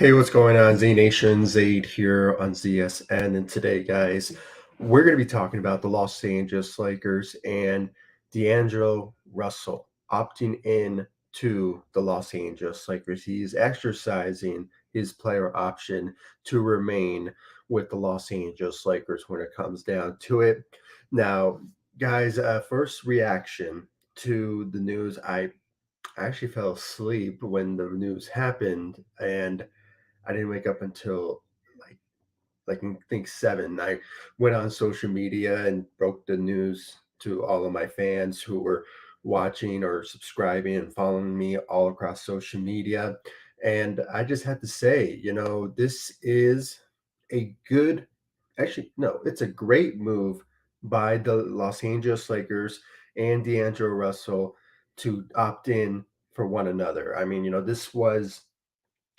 Hey, what's going on? Z Nation Zaid here on ZSN. And today, guys, we're going to be talking about the Los Angeles Lakers and D'Angelo Russell opting in to the Los Angeles Lakers. He's exercising his player option to remain with the Los Angeles Lakers when it comes down to it. Now, guys, first reaction to the news. I actually fell asleep when the news happened, and I didn't wake up until like I think 7. I went on social media and broke the news to all of my fans who were watching or subscribing and following me all across social media. And I just had to say, this is a good, actually, no, it's a great move by the Los Angeles Lakers and D'Angelo Russell to opt in for one another. I mean, this was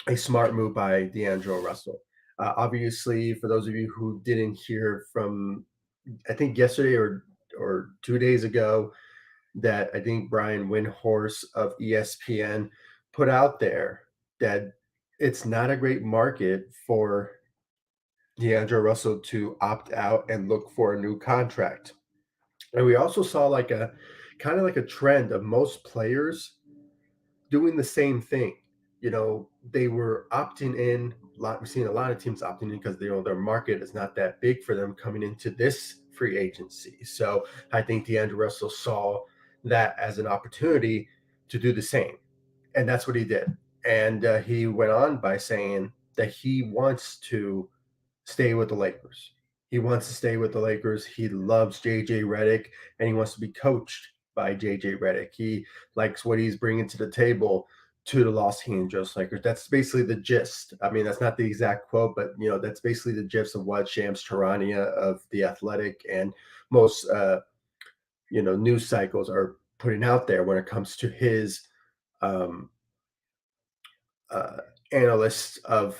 a smart move by D'Angelo Russell. Obviously, for those of you who didn't hear from, I think yesterday or 2 days ago, that I think Brian Windhorse of ESPN put out there that it's not a great market for D'Angelo Russell to opt out and look for a new contract. And we also saw like a kind of like a trend of most players doing the same thing. They were opting in. We're seeing a lot of teams opting in because their market is not that big for them coming into this free agency. So I think D'Angelo Russell saw that as an opportunity to do the same, and that's what he did. And he went on by saying that he wants to stay with the Lakers. He wants to stay with the Lakers. He loves JJ Redick, and he wants to be coached by JJ Redick. He likes what he's bringing to the table to the Los Angeles Lakers. That's basically the gist. I mean, that's not the exact quote, but that's basically the gist of what Shams Charania of the Athletic and most news cycles are putting out there when it comes to his um, uh, analysts of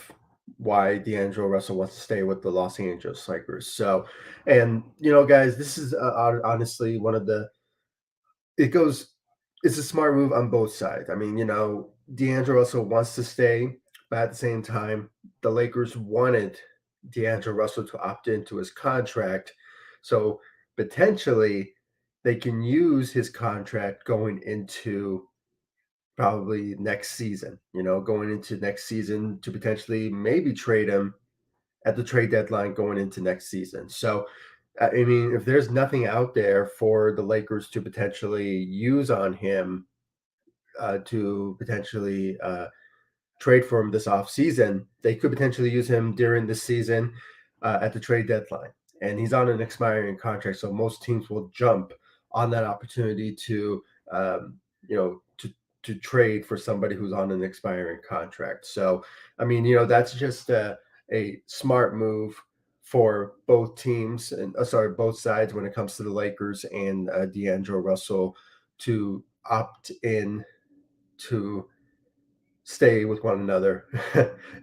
why D'Angelo Russell wants to stay with the Los Angeles Lakers. So, and guys, this is honestly one of the it goes. It's a smart move on both sides. I mean, D'Angelo Russell wants to stay, but at the same time, the Lakers wanted D'Angelo Russell to opt into his contract, so potentially they can use his contract going into probably next season, going into next season to potentially maybe trade him at the trade deadline going into next season. So, I mean, if there's nothing out there for the Lakers to potentially use on him to potentially trade for him this offseason, they could potentially use him during the season at the trade deadline. And he's on an expiring contract, so most teams will jump on that opportunity to, you know, to to trade for somebody who's on an expiring contract. So, I mean, that's just a smart move for both teams and sorry, both sides when it comes to the Lakers and D'Angelo Russell to opt in to stay with one another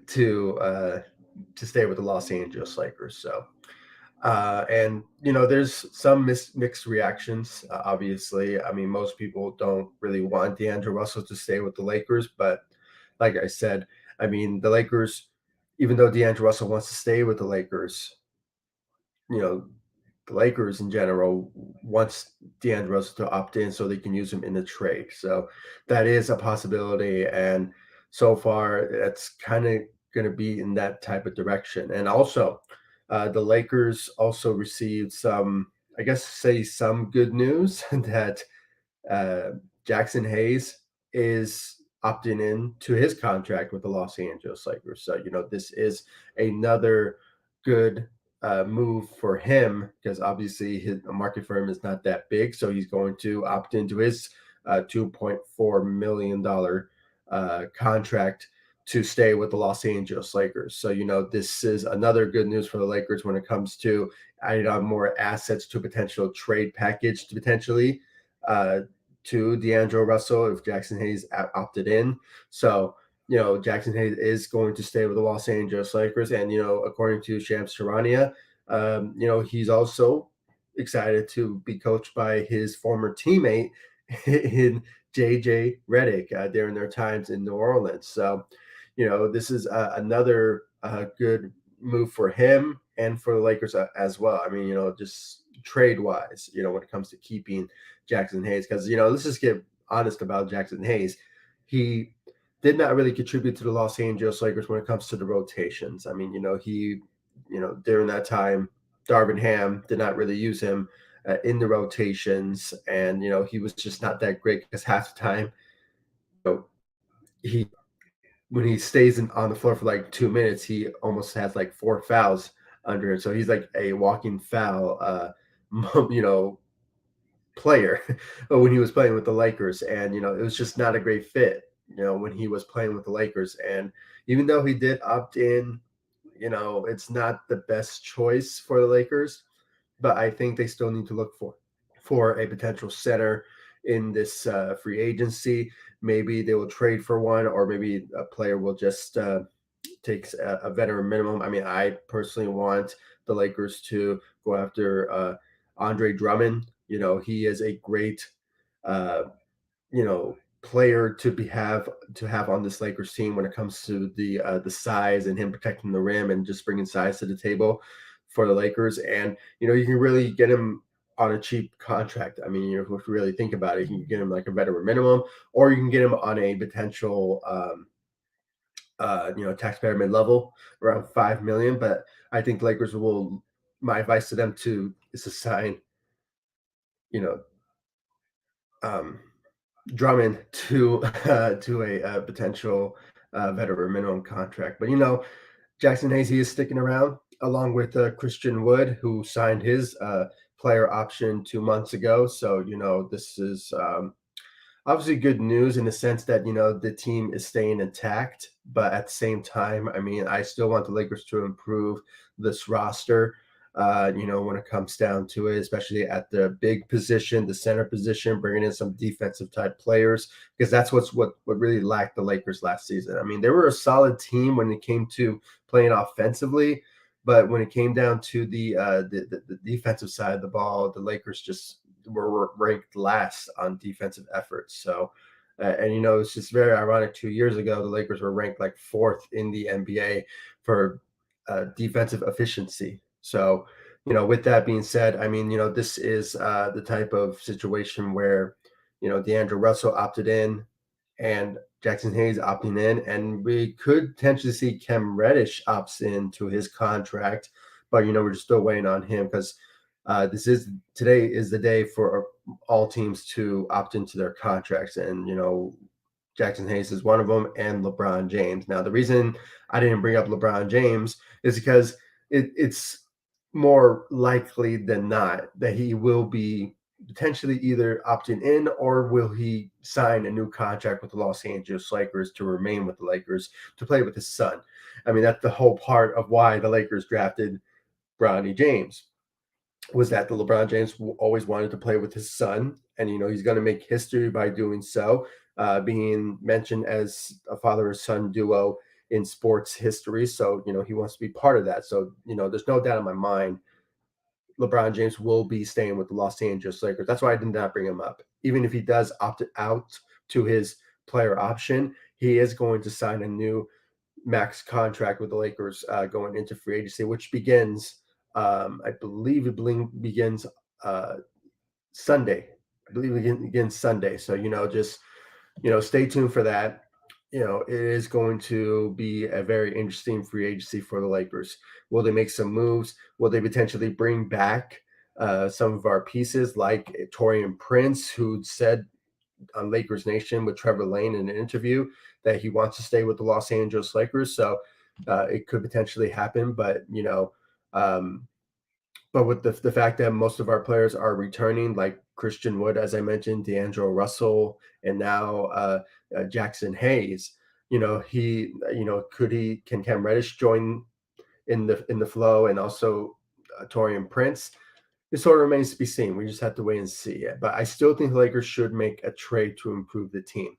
to uh, to stay with the Los Angeles Lakers. So, and there's some mixed reactions. Obviously, I mean, most people don't really want D'Angelo Russell to stay with the Lakers, but like I said, I mean, the Lakers, even though D'Angelo Russell wants to stay with the Lakers, you know, the Lakers in general wants D'Angelo Russell to opt in so they can use him in the trade. So that is a possibility. And so far, it's kind of going to be in that type of direction. And also, the Lakers also received some, I guess, say some good news that uh, Jackson Hayes is opting in to his contract with the Los Angeles Lakers. So, this is another good move for him because obviously his market for him is not that big. So he's going to opt into his $2.4 million contract to stay with the Los Angeles Lakers. So, this is another good news for the Lakers when it comes to adding on more assets to a potential trade package to potentially uh, to D'Angelo Russell if Jackson Hayes opted in. So, Jackson Hayes is going to stay with the Los Angeles Lakers. And, according to Shams Charania, he's also excited to be coached by his former teammate in JJ Redick during their times in New Orleans. So, this is another good move for him and for the Lakers as well. I mean, just trade wise, when it comes to keeping Jackson Hayes, because let's just get honest about Jackson Hayes. He did not really contribute to the Los Angeles Lakers when it comes to the rotations. I mean, during that time, Darvin Ham did not really use him in the rotations, and he was just not that great because half the time, you know, he when he stays on the floor for like 2 minutes, he almost has like four fouls under him. So he's like a walking foul, you know, player when he was playing with the Lakers. And, it was just not a great fit, when he was playing with the Lakers. And even though he did opt in, it's not the best choice for the Lakers, but I think they still need to look for a potential center in this free agency. Maybe they will trade for one, or maybe a player will just take a veteran minimum. I mean, I personally want the Lakers to go after Andre Drummond. He is a great, uh, player to have on this Lakers team when it comes to the size and him protecting the rim and just bringing size to the table for the Lakers. And you can really get him on a cheap contract. I mean, if you really think about it, you can get him like a veteran minimum, or you can get him on a potential taxpayer mid level around 5 million. But I think Lakers will. My advice to them is to sign, you know, um, Drummond to a potential veteran minimum contract. But Jackson Hayes, he is sticking around along with Christian Wood, who signed his player option 2 months ago. So this is obviously good news in the sense that the team is staying intact, but at the same time, I mean, I still want the Lakers to improve this roster. When it comes down to it, especially at the big position, the center position, bringing in some defensive type players, because that's what really lacked the Lakers last season. I mean, they were a solid team when it came to playing offensively, but when it came down to the defensive side of the ball, the Lakers just were ranked last on defensive efforts. So, and it's just very ironic. 2 years ago, the Lakers were ranked like fourth in the NBA for defensive efficiency. So, with that being said, I mean, this is the type of situation where, D'Angelo Russell opted in and Jackson Hayes opting in, and we could potentially see Cam Reddish opts in to his contract, but we're just still waiting on him because today is the day for all teams to opt into their contracts, and Jackson Hayes is one of them, and LeBron James. Now, the reason I didn't bring up LeBron James is because it's more likely than not that he will be potentially either opting in, or will he sign a new contract with the Los Angeles Lakers to remain with the Lakers to play with his son. I mean, that's the whole part of why the Lakers drafted Bronny James, was that the LeBron James always wanted to play with his son, and he's going to make history by doing so, being mentioned as a father and son duo in sports history. So he wants to be part of that. So there's no doubt in my mind LeBron James will be staying with the Los Angeles Lakers. That's why I did not bring him up. Even if he does opt out to his player option, he is going to sign a new max contract with the Lakers going into free agency, which begins, I believe begins uh, Sunday. I believe it begins Sunday. So, just, stay tuned for that. It is going to be a very interesting free agency for the Lakers. Will they make some moves? Will they potentially bring back some of our pieces like Torian Prince, who said on Lakers Nation with Trevor Lane in an interview that he wants to stay with the Los Angeles Lakers. So it could potentially happen, um, but with the fact that most of our players are returning, like Christian Wood, as I mentioned, D'Angelo Russell, and now Jackson Hayes, can Cam Reddish join in the flow, and also Torian Prince? It sort of remains to be seen. We just have to wait and see. But I still think the Lakers should make a trade to improve the team.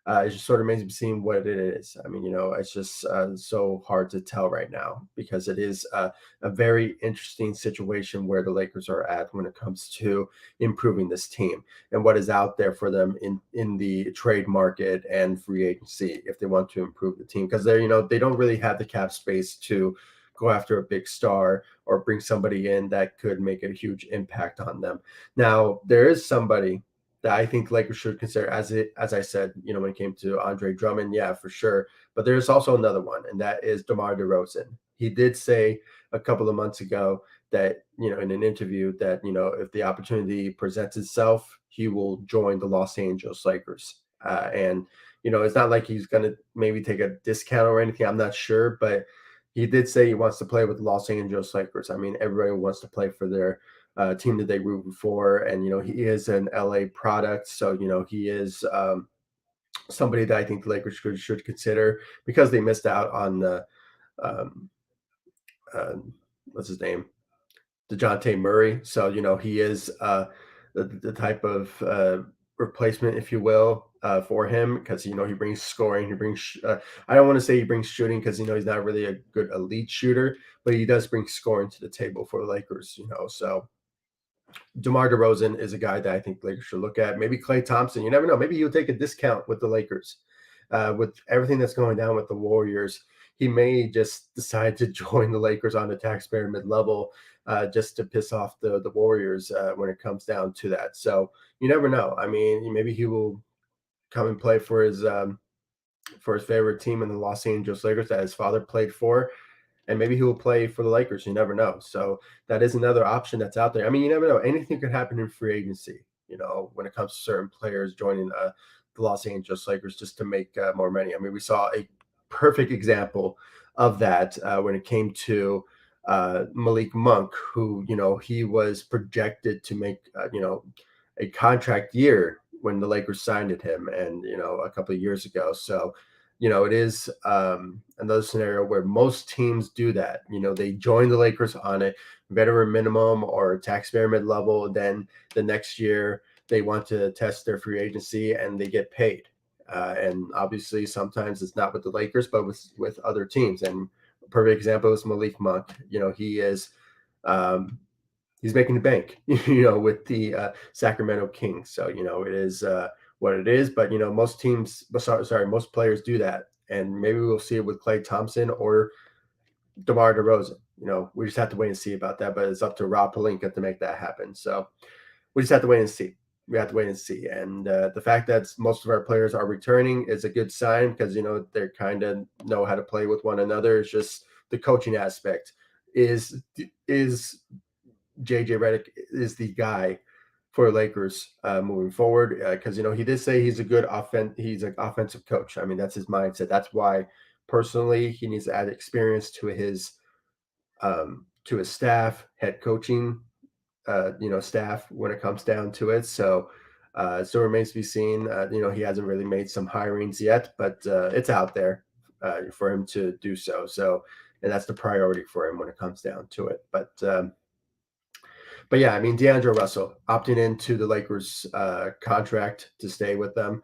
It just sort of remains to be seen what it is. I mean, it's just so hard to tell right now because it is a very interesting situation where the Lakers are at when it comes to improving this team and what is out there for them in the trade market and free agency if they want to improve the team because they don't really have the cap space to go after a big star or bring somebody in that could make a huge impact on them. Now, there is somebody that I think Lakers should consider as I said, when it came to Andre Drummond, yeah, for sure. But there's also another one, and that is DeMar DeRozan. He did say a couple of months ago that, in an interview that, if the opportunity presents itself, he will join the Los Angeles Lakers. And it's not like he's gonna maybe take a discount or anything. I'm not sure, but he did say he wants to play with the Los Angeles Lakers. I mean, everybody wants to play for their team that they root for, and he is an LA product, so he is somebody that I think the Lakers should consider because they missed out on the um, uh, what's his name, DeJounte Murray. So he is the type of replacement, if you will, for him because he brings scoring, he brings. I don't want to say he brings shooting because he's not really a good elite shooter, but he does bring scoring to the table for the Lakers. So DeMar DeRozan is a guy that I think the Lakers should look at. Maybe Klay Thompson. You never know. Maybe he'll take a discount with the Lakers. With everything that's going down with the Warriors, he may just decide to join the Lakers on the taxpayer mid-level just to piss off the Warriors when it comes down to that. So you never know. I mean, maybe he will come and play for his favorite team in the Los Angeles Lakers that his father played for, and maybe he will play for the Lakers. You never know. So that is another option that's out there. I mean, you never know. Anything could happen in free agency. When it comes to certain players joining the Los Angeles Lakers just to make more money. I mean, we saw a perfect example of that when it came to Malik Monk, who he was projected to make a contract year when the Lakers signed him, and a couple of years ago. So it is another scenario where most teams do that. They join the Lakers on a veteran minimum or taxpayer mid level. Then the next year they want to test their free agency and they get paid. And obviously, sometimes it's not with the Lakers, but with other teams. And a perfect example is Malik Monk. He is um, he's making the bank, with the Sacramento Kings. So it is what it is. But most teams, sorry, most players do that, and maybe we'll see it with Klay Thompson or DeMar DeRozan. We just have to wait and see about that. But it's up to Rob Pelinka to make that happen. So we just have to wait and see. We have to wait and see. And the fact that most of our players are returning is a good sign because they kind of know how to play with one another. It's just the coaching aspect is JJ Redick is the guy for Lakers moving forward because he did say he's a good he's an offensive coach. I mean, that's his mindset. That's why personally he needs to add experience to his staff, head coaching, staff when it comes down to it. So still remains to be seen. He hasn't really made some hirings yet, but it's out there for him to do so. So, and that's the priority for him when it comes down to it. But yeah, I mean, D'Angelo Russell opting into the Lakers contract to stay with them.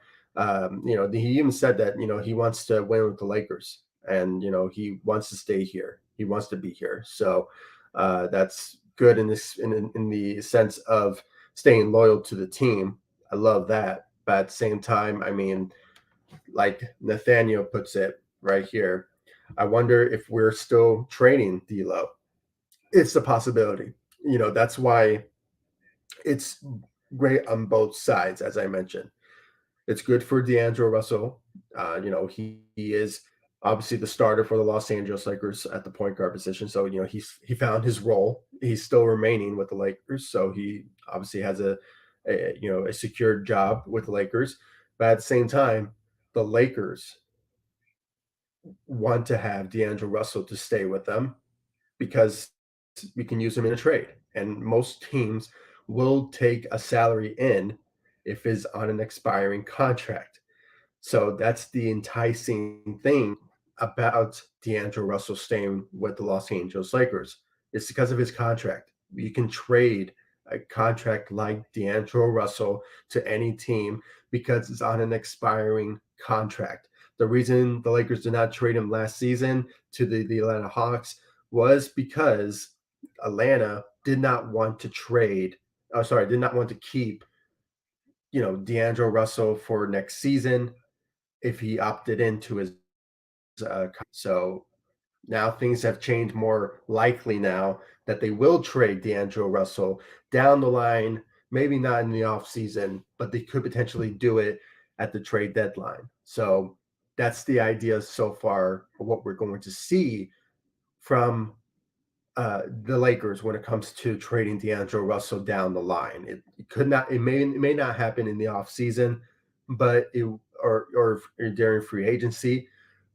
He even said that he wants to win with the Lakers, and he wants to stay here. He wants to be here. So that's good in the sense of staying loyal to the team. I love that. But at the same time, I mean, like Nathaniel puts it right here, I wonder if we're still trading D'Lo. It's a possibility. That's why it's great on both sides, as I mentioned. It's good for D'Angelo Russell. He is obviously the starter for the Los Angeles Lakers at the point guard position. So he found his role. He's still remaining with the Lakers, so he obviously has a secured job with the Lakers. But at the same time, the Lakers want to have D'Angelo Russell to stay with them because we can use him in a trade. And most teams will take a salary in if it's on an expiring contract. So that's the enticing thing about D'Angelo Russell staying with the Los Angeles Lakers. It's because of his contract. You can trade a contract like D'Angelo Russell to any team because it's on an expiring contract. The reason the Lakers did not trade him last season to the Atlanta Hawks was because Atlanta did not want to trade. Oh, sorry, did not want to keep D'Angelo Russell for next season if he opted into his so now things have changed more likely now that they will trade D'Angelo Russell down the line, maybe not in the offseason, but they could potentially do it at the trade deadline. So that's the idea so far of what we're going to see from the Lakers when it comes to trading D'Angelo Russell down the line. It could not, it may not happen in the offseason, but it or during free agency,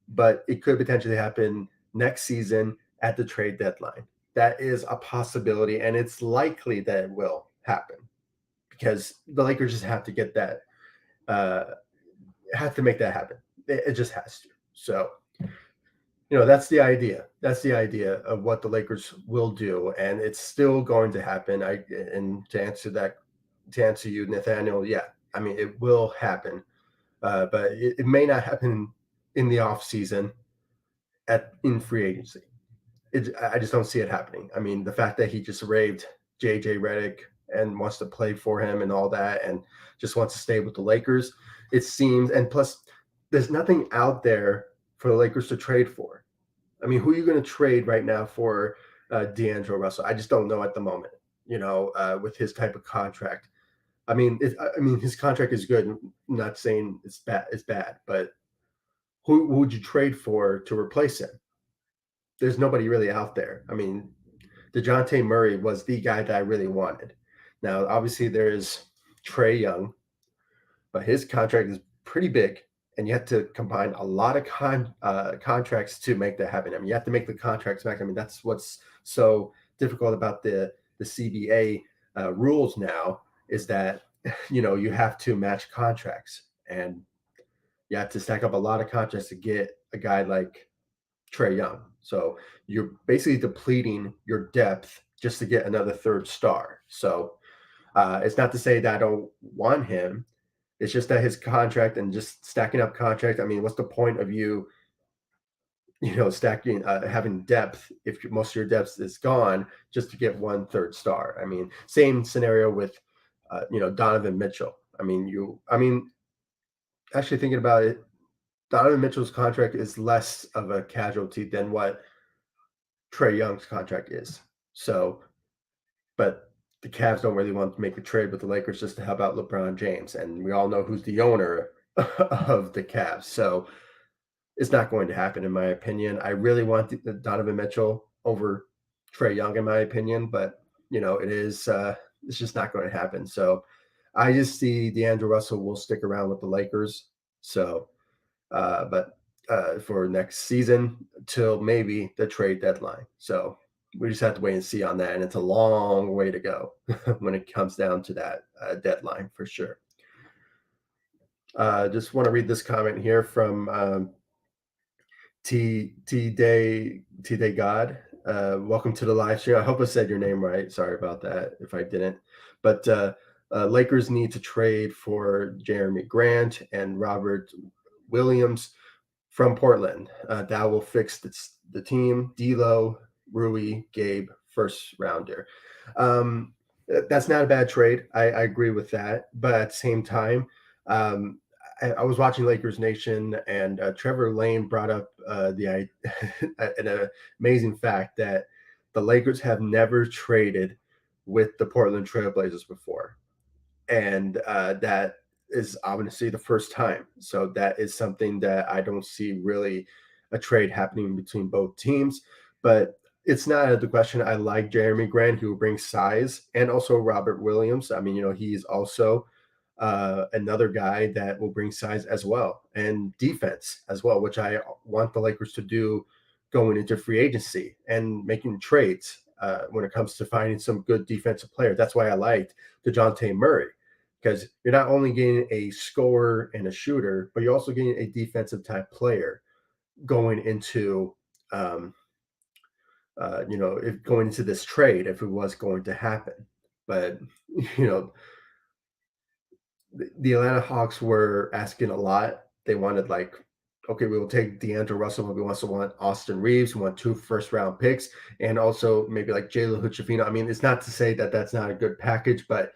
but it could potentially happen next season at the trade deadline. That is a possibility, and it's likely that it will happen because the Lakers just have to get that, uh, have to make that happen. It just has to. So, that's the idea. That's the idea of what the Lakers will do, and it's still going to happen. And to answer you, Nathaniel, yeah, I mean it will happen, but it may not happen in the off season at in free agency. I just don't see it happening. I mean, the fact that he just raved JJ Redick and wants to play for him and all that, and just wants to stay with the Lakers. It seems, and plus, there's nothing out there for the Lakers to trade for. I mean, who are you going to trade right now for D'Angelo Russell? I just don't know at the moment. With his type of contract. I mean, his contract is good. I'm not saying it's bad. It's bad, but who would you trade for to replace him? There's nobody really out there. I mean, DeJounte Murray was the guy that I really wanted. Now, obviously, there's Trey Young, but his contract is pretty big, and you have to combine a lot of contracts to make that happen. I mean, you have to make the contracts back. I mean, that's what's so difficult about the CBA rules now is that you have to match contracts, and you have to stack up a lot of contracts to get a guy like Trey Young. So you're basically depleting your depth just to get another third star. So it's not to say that I don't want him. It's just that his contract and just stacking up contract. I mean, what's the point of stacking, having depth if most of your depth is gone just to get one third star? I mean, same scenario with, Donovan Mitchell. Actually thinking about it, Donovan Mitchell's contract is less of a casualty than what Trey Young's contract is. So, but the Cavs don't really want to make a trade with the Lakers just to help out LeBron James, and we all know who's the owner of the Cavs. So it's not going to happen, in my opinion. I really want Donovan Mitchell over Trey Young, in my opinion, but it is it's just not going to happen. So I just see D'Angelo Russell will stick around with the Lakers. So, but for next season till maybe the trade deadline. So we just have to wait and see on that, and it's a long way to go when it comes down to that deadline for sure. Just want to read this comment here from T Day God. Welcome to the live stream. I hope I said your name right. Sorry about that if I didn't. But Lakers need to trade for Jeremy Grant and Robert Williams from Portland. That will fix the team. D'Lo, Rui, Gabe, first rounder. That's not a bad trade. I agree with that. But at the same time, um, I was watching Lakers Nation, and Trevor Lane brought up an amazing fact that the Lakers have never traded with the Portland Trailblazers before, and that is obviously the first time. So that is something that I don't see really a trade happening between both teams. But it's not out of the question. I like Jeremy Grant, who brings size, and also Robert Williams. I mean, he's also another guy that will bring size as well and defense as well, which I want the Lakers to do going into free agency and making trades when it comes to finding some good defensive players. That's why I liked DeJounte Murray, because you're not only getting a scorer and a shooter, but you're also getting a defensive type player going into, if going into this trade, if it was going to happen. But you know, the Atlanta Hawks were asking a lot. They wanted like, okay, we will take D'Angelo Russell, but we also want Austin Reeves, we want 2 first-round picks, and also maybe like Jalen Hood-Schifino. I mean, it's not to say that that's not a good package, but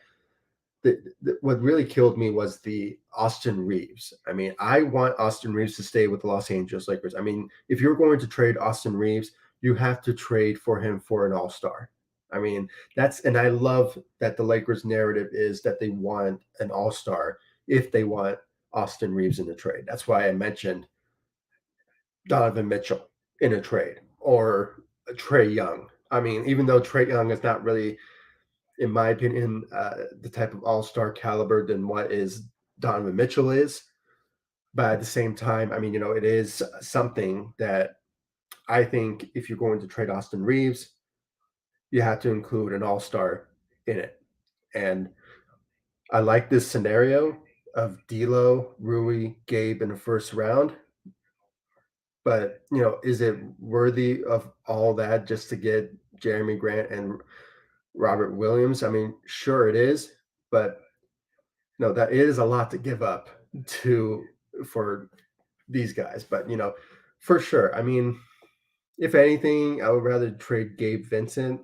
what really killed me was the Austin Reeves. I mean, I want Austin Reeves to stay with the Los Angeles Lakers. I mean, if you're going to trade Austin Reeves, you have to trade for him for an all-star. I mean, and I love that the Lakers narrative is that they want an all-star if they want Austin Reeves in the trade. That's why I mentioned Donovan Mitchell in a trade or Trey Young. I mean, even though Trey Young is not really, in my opinion, the type of all-star caliber than what is Donovan Mitchell is. But at the same time, I mean, it is something that I think if you're going to trade Austin Reeves, you have to include an all-star in it. And I like this scenario of D'Lo, Rui, Gabe in the first round. But is it worthy of all that just to get Jeremy Grant and Robert Williams? I mean, sure it is, but no, that is a lot to give up to for these guys. But for sure. I mean, if anything, I would rather trade Gabe Vincent,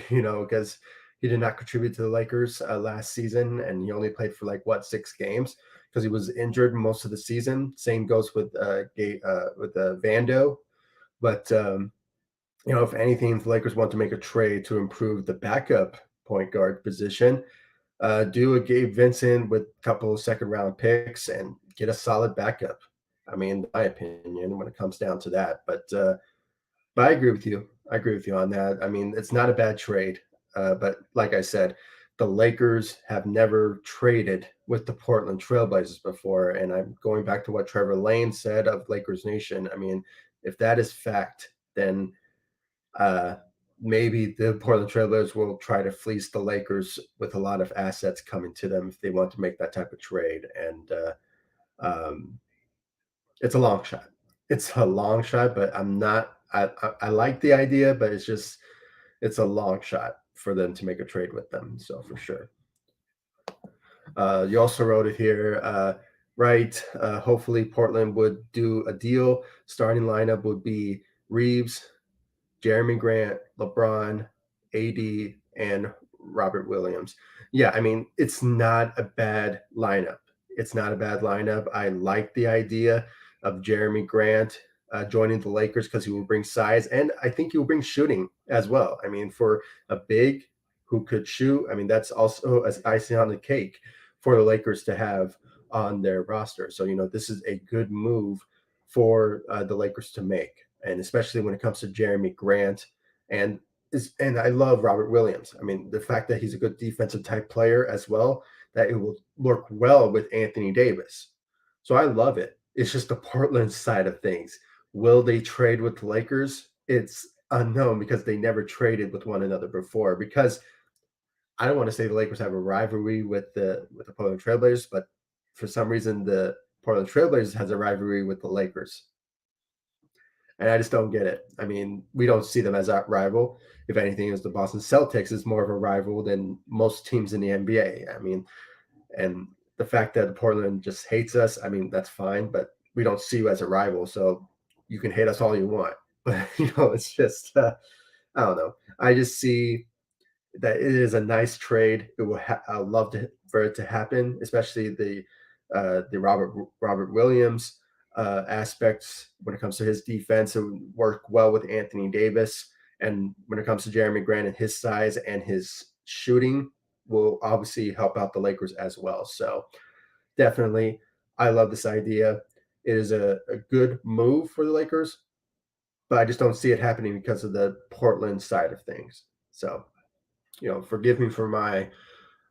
because he did not contribute to the Lakers last season, and he only played for like what 6 games because he was injured most of the season. Same goes with Vando. But if anything, if the Lakers want to make a trade to improve the backup point guard position, do a Gabe Vincent with a couple of second round picks and get a solid backup. I mean, in my opinion, when it comes down to that. But I agree with you. I agree with you on that. I mean, it's not a bad trade. But like I said, the Lakers have never traded with the Portland Trailblazers before. And I'm going back to what Trevor Lane said of Lakers Nation. I mean, if that is fact, then uh, maybe the Portland Trailblazers will try to fleece the Lakers with a lot of assets coming to them if they want to make that type of trade. And um, it's a long shot. It's a long shot, but I'm not. I like the idea, but it's a long shot for them to make a trade with them. So for sure. You also wrote it here, right? Hopefully Portland would do a deal. Starting lineup would be Reeves, Jeremy Grant, LeBron, AD, and Robert Williams. Yeah, I mean, it's not a bad lineup. It's not a bad lineup. I like the idea of Jeremy Grant joining the Lakers because he will bring size, and I think he will bring shooting as well. I mean, for a big who could shoot, I mean, that's also as icing on the cake for the Lakers to have on their roster. So, this is a good move for the Lakers to make, and especially when it comes to Jeremy Grant and I love Robert Williams. I mean, the fact that he's a good defensive type player as well, that it will work well with Anthony Davis. So I love it. It's just the Portland side of things. Will they trade with the Lakers? It's unknown because they never traded with one another before. Because I don't want to say the Lakers have a rivalry with the Portland Trailblazers, but for some reason the Portland Trailblazers has a rivalry with the Lakers. And I just don't get it. I mean, we don't see them as a rival. If anything, is the Boston Celtics is more of a rival than most teams in the NBA. I mean, and the fact that Portland just hates us, I mean, that's fine, but we don't see you as a rival. So you can hate us all you want. But it's just I don't know. I just see that it is a nice trade. It will I would love for it to happen, especially the Robert Williams aspects when it comes to his defense. It would work well with Anthony Davis, and when it comes to Jeremy Grant and his size and his shooting, will obviously help out the Lakers as well. So definitely, I love this idea. It is a good move for the Lakers, but I just don't see it happening because of the Portland side of things. So forgive me for my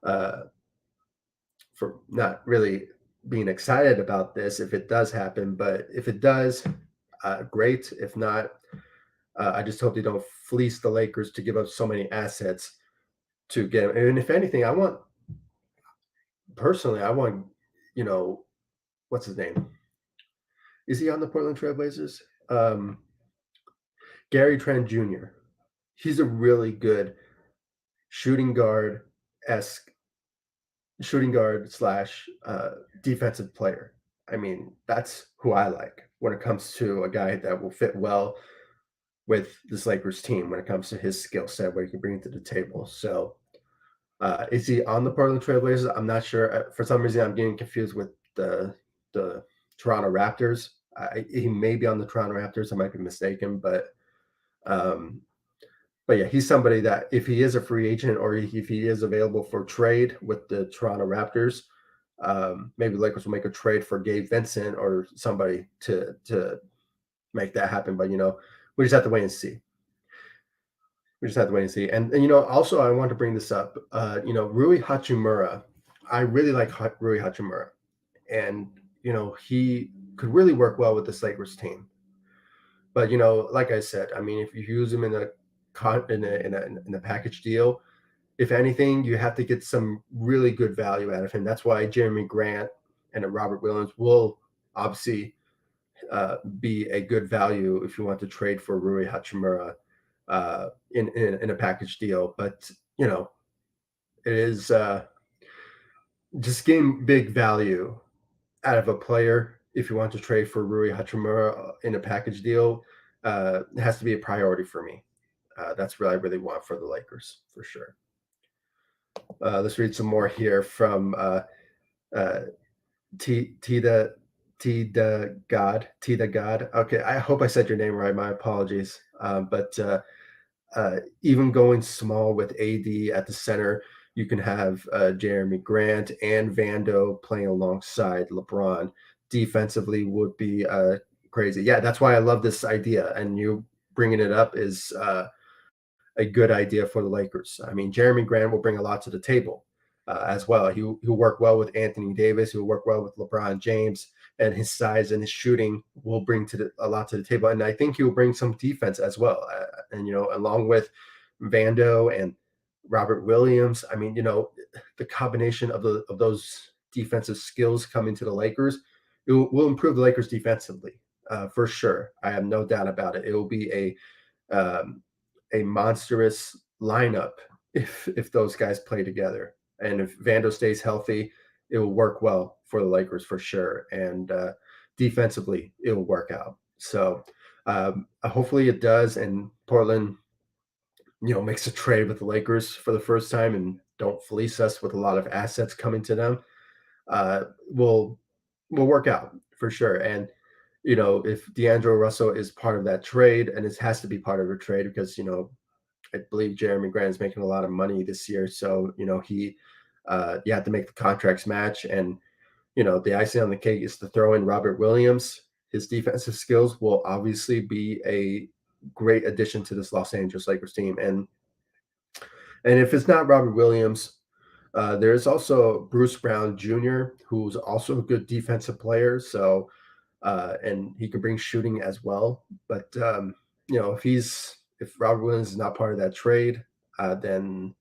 uh, for not really being excited about this if it does happen. But if it does, great. If not, I just hope they don't fleece the Lakers to give up so many assets to get him. And if anything, I want, you know, what's his name? Is he on the Portland Trailblazers? Um, Gary Trent Jr. He's a really good shooting guard esque shooting guard slash defensive player. I mean, that's who I like when it comes to a guy that will fit well with this Lakers team when it comes to his skill set, what he can bring to the table. So, is he on the Portland Trailblazers? I'm not sure. For some reason, I'm getting confused with the Toronto Raptors. He may be on the Toronto Raptors. I might be mistaken, um, but yeah, he's somebody that if he is a free agent or if he is available for trade with the Toronto Raptors, maybe Lakers will make a trade for Gabe Vincent or somebody to make that happen. But we just have to wait and see. We just have to wait and see. And also I want to bring this up. Rui Hachimura. I really like Rui Hachimura, and he could really work well with the Lakers team. But like I said, I mean, if you use him in a package deal, if anything, you have to get some really good value out of him. That's why Jeremy Grant and Robert Williams will obviously be a good value if you want to trade for Rui Hachimura in a package deal. But it is just getting big value out of a player if you want to trade for Rui Hachimura in a package deal. It has to be a priority for me. That's what I really want for the Lakers for sure. Let's read some more here from uh, Tida Tida God. Okay, I hope I said your name right. My apologies. But even going small with AD at the center, you can have Jeremy Grant and Vando playing alongside LeBron. Defensively would be crazy. Yeah, that's why I love this idea. And you bringing it up is a good idea for the Lakers. I mean, Jeremy Grant will bring a lot to the table as well. He'll work well with Anthony Davis. He'll work well with LeBron James, and his size and his shooting will bring a lot to the table. And I think he'll bring some defense as well. And along with Vando and Robert Williams, I mean, the combination of those defensive skills coming to the Lakers, will improve the Lakers defensively for sure. I have no doubt about it. It will be um, a monstrous lineup if those guys play together. And if Vando stays healthy, it will work well for the Lakers for sure. And defensively, it will work out. So hopefully it does. And Portland, makes a trade with the Lakers for the first time and don't fleece us with a lot of assets coming to them. Will work out for sure. And if D'Angelo Russell is part of that trade, and it has to be part of a trade because I believe Jeremy Grant is making a lot of money this year, so you have to make the contracts match. And the icing on the cake is to throw in Robert Williams. His defensive skills will obviously be a great addition to this Los Angeles Lakers team. And if it's not Robert Williams, there's also Bruce Brown Jr., who's also a good defensive player. So and he can bring shooting as well. But if Robert Williams is not part of that trade, then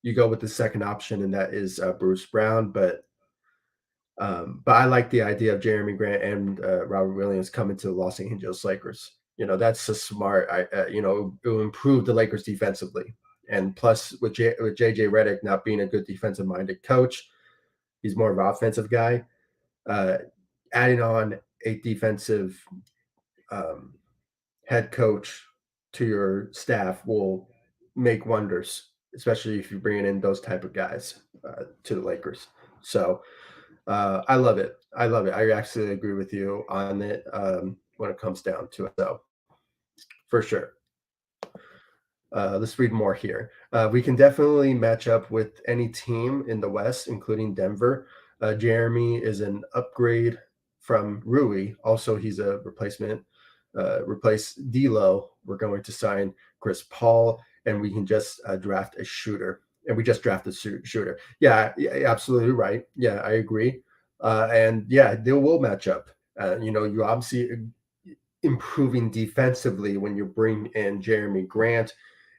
you go with the second option, and that is Bruce Brown. But I like the idea of Jeremy Grant and Robert Williams coming to the Los Angeles Lakers. That's a smart. It will improve the Lakers defensively, and plus with JJ Redick not being a good defensive minded coach, he's more of an offensive guy. Uh, Adding on a defensive um, head coach to your staff will make wonders, especially if you're bringing in those type of guys to the Lakers. So I love it. I love it. I actually agree with you on it when it comes down to it. So for sure. Let's read more here. We can definitely match up with any team in the West, including Denver. Jeremy is an upgrade from Rui. Also, he's a replacement. Replace D'Lo. We're going to sign Chris Paul, and we can just draft a shooter. And we just drafted shooter. Yeah, absolutely right. Yeah, I agree. And yeah, they will match up. You obviously improving defensively when you bring in Jeremy Grant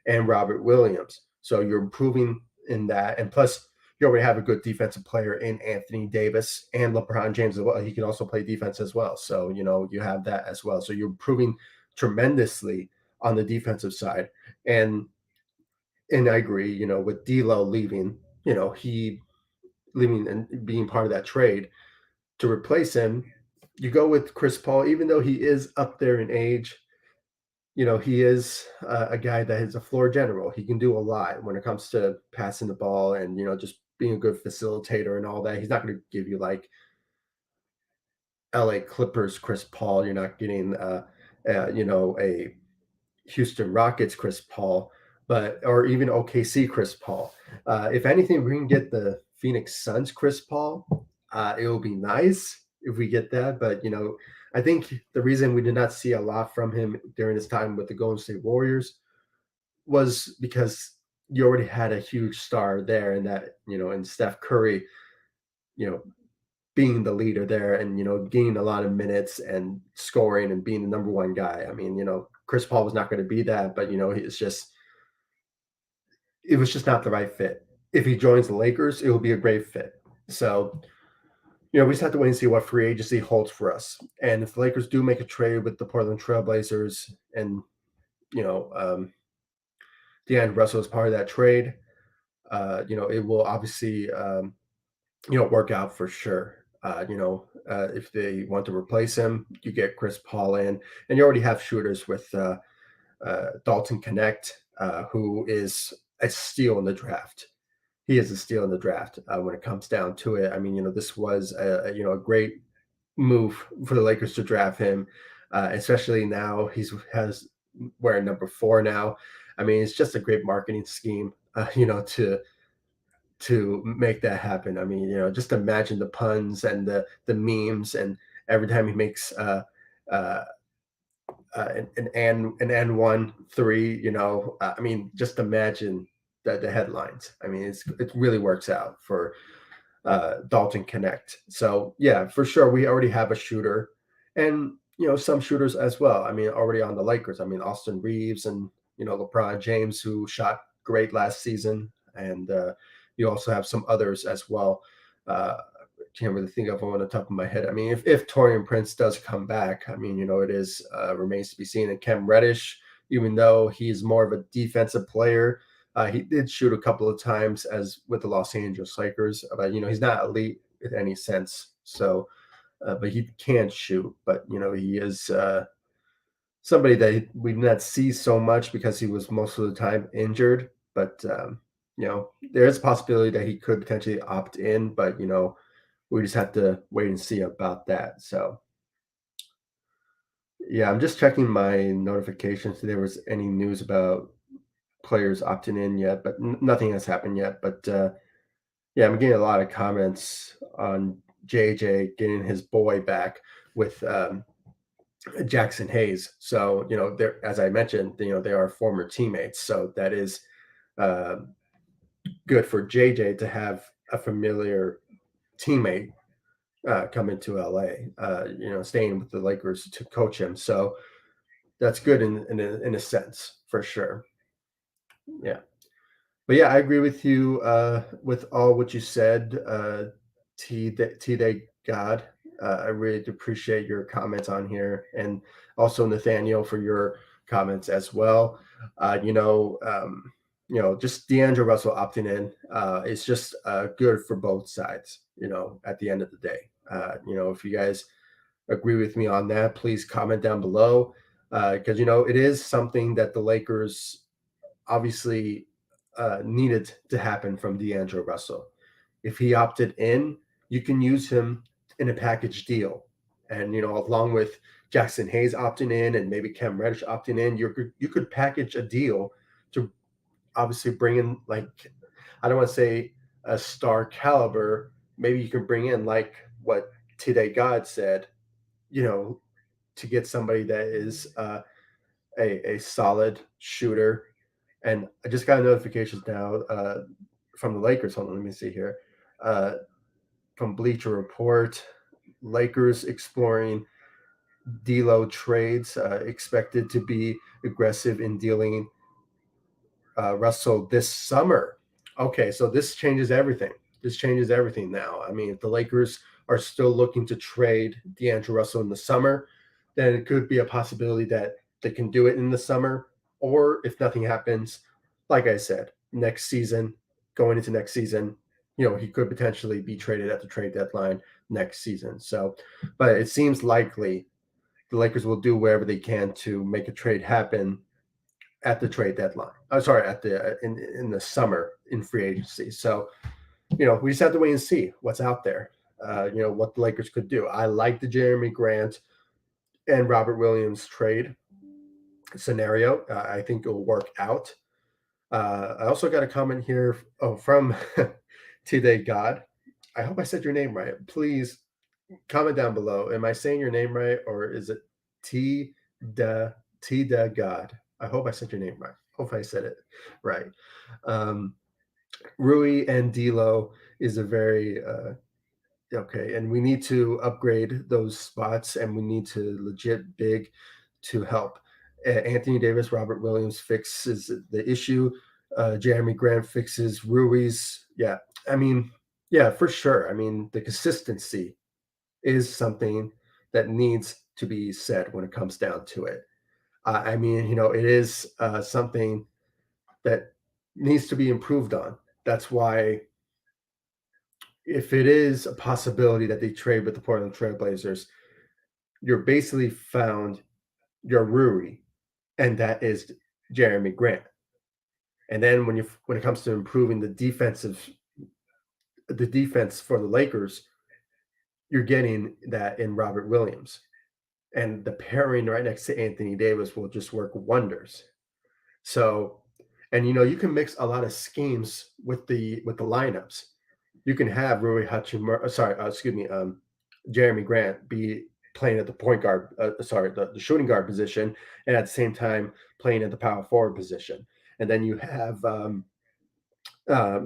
and Robert Williams. So you're improving in that. And plus, you already have a good defensive player in Anthony Davis and LeBron James as well. He can also play defense as well. So, you have that as well. So you're improving tremendously on the defensive side. And I agree, with D'Lo leaving, he leaving and being part of that trade to replace him, you go with Chris Paul, even though he is up there in age. He is a guy that is a floor general. He can do a lot when it comes to passing the ball and just being a good facilitator and all that. He's not going to give you like LA Clippers Chris Paul. You're not getting a Houston Rockets Chris Paul, but or even OKC Chris Paul. If anything, we can get the Phoenix Suns Chris Paul. It will be nice if we get that, but I think the reason we did not see a lot from him during his time with the Golden State Warriors was because you already had a huge star there, and that and Steph Curry, you know, being the leader there, and gaining a lot of minutes and scoring and being the number one guy. I mean, Chris Paul was not going to be that, but it was just not the right fit. If he joins the Lakers, it will be a great fit. So, we just have to wait and see what free agency holds for us. And if the Lakers do make a trade with the Portland Trailblazers and, you know, um, DeAndre Russell is part of that trade, it will obviously, work out for sure. If they want to replace him, you get Chris Paul in, and you already have shooters with Dalton Connect, who is a steal in the draft. He is a steal in the draft when it comes down to it. I mean, this was a great move for the Lakers to draft him, especially now has wearing number 4 now. I mean, it's just a great marketing scheme, to make that happen. I mean, just imagine the puns and the memes, and every time he makes uh, an N 1 3, I mean, just imagine the headlines. I mean, it really works out for Dalton Connect. So yeah, for sure, we already have a shooter, and some shooters as well. I mean, already on the Lakers. I mean, Austin Reeves and LeBron James, who shot great last season, and you also have some others as well. Can't really think of them on the top of my head. I mean, if Torian Prince does come back, I mean, it is remains to be seen. And Cam Reddish, even though he's more of a defensive player, he did shoot a couple of times as with the Los Angeles Lakers, but he's not elite in any sense. So, but he can shoot. But he is somebody that we did not see so much because he was most of the time injured. But there is a possibility that he could potentially opt in. But we just have to wait and see about that. So yeah, I'm just checking my notifications if there was any news about players opting in yet, but nothing has happened yet. But yeah, I'm getting a lot of comments on JJ getting his boy back with Jackson Hayes. So they're, as I mentioned, they are former teammates. So that is uh, good for JJ to have a familiar teammate coming to LA. Staying with the Lakers to coach him. So that's good in a sense for sure. Yeah. But yeah, I agree with you with all what you said, T Day God. I really do appreciate your comments on here, and also Nathaniel for your comments as well. Uh, you know, um, just D'Angelo Russell opting in is just good for both sides. At the end of the day, if you guys agree with me on that, please comment down below because it is something that the Lakers obviously needed to happen from D'Angelo Russell. If he opted in, you can use him in a package deal, and along with Jackson Hayes opting in and maybe Cam Reddish opting in, you could package a deal to obviously bring in, like, I don't want to say a star caliber. Maybe you can bring in like what Today God said, you know, to get somebody that is a solid shooter. And I just got notifications now from the Lakers. Hold on, let me see here. Uh, from Bleacher Report, Lakers exploring D'Lo trades, expected to be aggressive in dealing Russell this summer. Okay, so this changes everything. This changes everything now. I mean, if the Lakers are still looking to trade D'Angelo Russell in the summer, then it could be a possibility that they can do it in the summer. Or if nothing happens, like I said, next season going into next season, he could potentially be traded at the trade deadline next season. So, but it seems likely the Lakers will do whatever they can to make a trade happen at the trade deadline. I'm sorry, at the in the summer in free agency. So, we just have to wait and see what's out there. What the Lakers could do. I like the Jeremy Grant and Robert Williams trade scenario. I think it will work out. I also got a comment here from Today God. I hope I said your name right. Please comment down below. Am I saying your name right, or is it T da God? I hope I said your name right. Hope I said it right. Um, Rui and D'Lo is a very okay, and we need to upgrade those spots, and we need to legit big to help. Anthony Davis, Robert Williams fixes the issue. Jeremy Grant fixes Ruiz. Yeah, I mean, yeah, for sure. I mean, the consistency is something that needs to be said when it comes down to it. I mean, it is something that needs to be improved on. That's why, if it is a possibility that they trade with the Portland Trailblazers, you're basically found your Rui, and that is Jeremy Grant. And then when it comes to improving the defense for the Lakers, you're getting that in Robert Williams. And the pairing right next to Anthony Davis will just work wonders. So, and you can mix a lot of schemes with the lineups. You can have Rui Hachimura, excuse me, Jeremy Grant be playing at the point guard, the shooting guard position, and at the same time playing at the power forward position. And then you have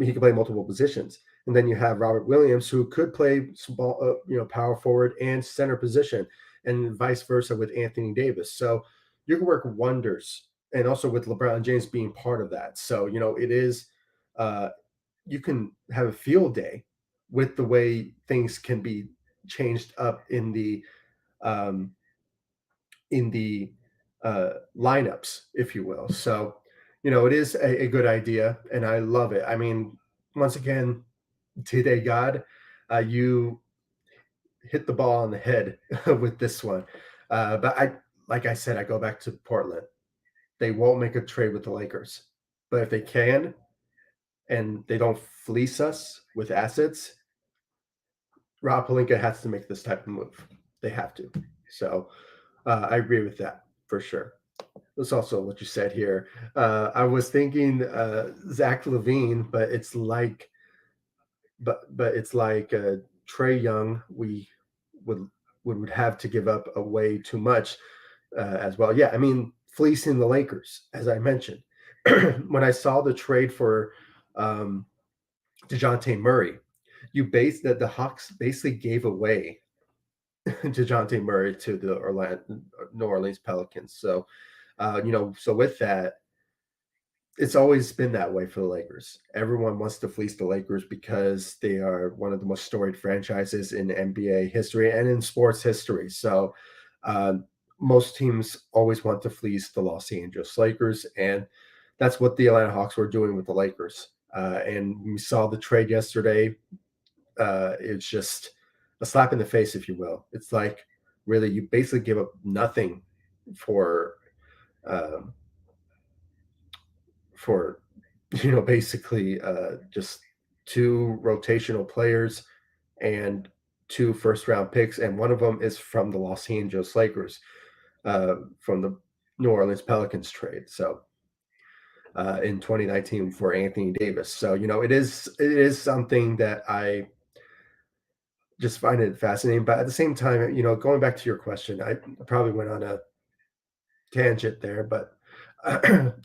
he can play multiple positions. And then you have Robert Williams, who could play small, power forward and center position, and vice versa with Anthony Davis. So you can work wonders, and also with LeBron James being part of that. So it is uh, you can have a field day with the way things can be changed up um, in the lineups, if you will. So, it is a good idea, and I love it. I mean, once again, today, God, you hit the ball on the head with this one. But like I said, I go back to Portland. They won't make a trade with the Lakers, but if they can, and they don't fleece us with assets, Rob Pelinka has to make this type of move. They have to. So I agree with that for sure. That's also what you said here. I was thinking Zach Levine, but it's like, it's like Trey Young. We would would have to give up way too much as well. Yeah, I mean fleecing the Lakers, as I mentioned. When I saw the trade for um, DeJounte Murray, the Hawks basically gave away DeJounte Murray to the New Orleans Pelicans. So, so with that, it's always been that way for the Lakers. Everyone wants to fleece the Lakers because they are one of the most storied franchises in NBA history and in sports history. So, uh, most teams always want to fleece the Los Angeles Lakers, and that's what the Atlanta Hawks were doing with the Lakers. And we saw the trade yesterday. It's just a slap in the face, if you will. It's like, really, you basically give up nothing for um, for basically just two rotational players and two first round picks, and one of them is from the Los Angeles Lakers, from the New Orleans Pelicans trade. So in 2019 for Anthony Davis. So it is something that I just find it fascinating. But at the same time, going back to your question, I probably went on a tangent there, but